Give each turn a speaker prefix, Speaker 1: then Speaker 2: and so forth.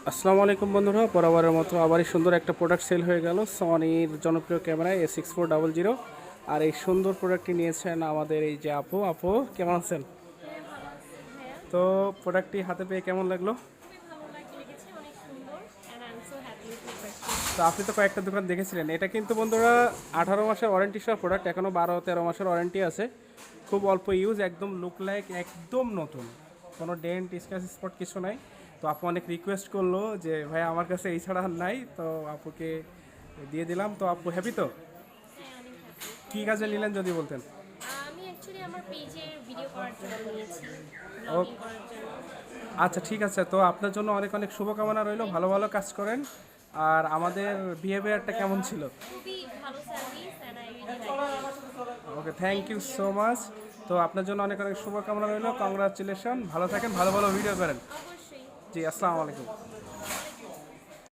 Speaker 1: আসসালামু আলাইকুম বন্ধুরা, বরাবরের মতো আবারই সুন্দর একটা প্রোডাক্ট সেল হয়ে গেল সনির জনপ্রিয় ক্যামেরা A6400। আর এই সুন্দর প্রোডাক্টটি নিয়েছেন আমাদের এই যে আপু। আপু কেমন আছেন?
Speaker 2: হ্যাঁ, ভালো আছি ভাইয়া।
Speaker 1: তো প্রোডাক্টটি হাতে পেয়ে কেমন লাগলো?
Speaker 2: খুবই ভালো লেগেছে, অনেক সুন্দর। And I am so happy with my purchase.
Speaker 1: তো আপনি তো কয়েকটা দোকান দেখেছিলেন, এটা কিন্তু বন্ধুরা 18 মাসের ওয়ারেন্টি সহ প্রোডাক্ট, এখনও 12-13 মাসের ওয়ারেন্টি আছে। খুব অল্প ইউজ, একদম লুক লাইক একদম নতুন, কোনো ডেন্ট স্ক্র্যাচ স্পট কিছু নাই। তো আপু অনেক রিকোয়েস্ট করলো যে ভাই আমার কাছে এই ছাড়া আর নাই, তো আপুকে দিয়ে দিলাম। তো আপু হ্যাপি তো?
Speaker 2: হ্যাঁ, অনেক হ্যাপি।
Speaker 1: কী কাজে নিলেন যদি বলতেন?
Speaker 2: আমি অ্যাকচুয়ালি আমার পেজের ভিডিও করার জন্য নিয়েছি,
Speaker 1: ও
Speaker 2: ব্লগিং করার জন্য।
Speaker 1: আচ্ছা, ঠিক আছে। তো আপনার জন্য অনেক অনেক শুভকামনা রইলো,
Speaker 2: থ্যাংক
Speaker 1: ভালো
Speaker 2: ইউ।
Speaker 1: ভালো কাজ করেন। আর আমাদের বিহেভিয়ারটা কেমন ছিল?
Speaker 2: খুবই ভালো service and I really like it.
Speaker 1: Okay, thank
Speaker 2: thank
Speaker 1: you
Speaker 2: you.
Speaker 1: So much. তো আপনার জন্য অনেক অনেক শুভকামনা রইলো, কংগ্রাচুলেশন, ভালো থাকেন, ভালো ভালো ভিডিও করেন।
Speaker 2: অবশ্যই।
Speaker 1: জি, আসসালামু আলাইকুম।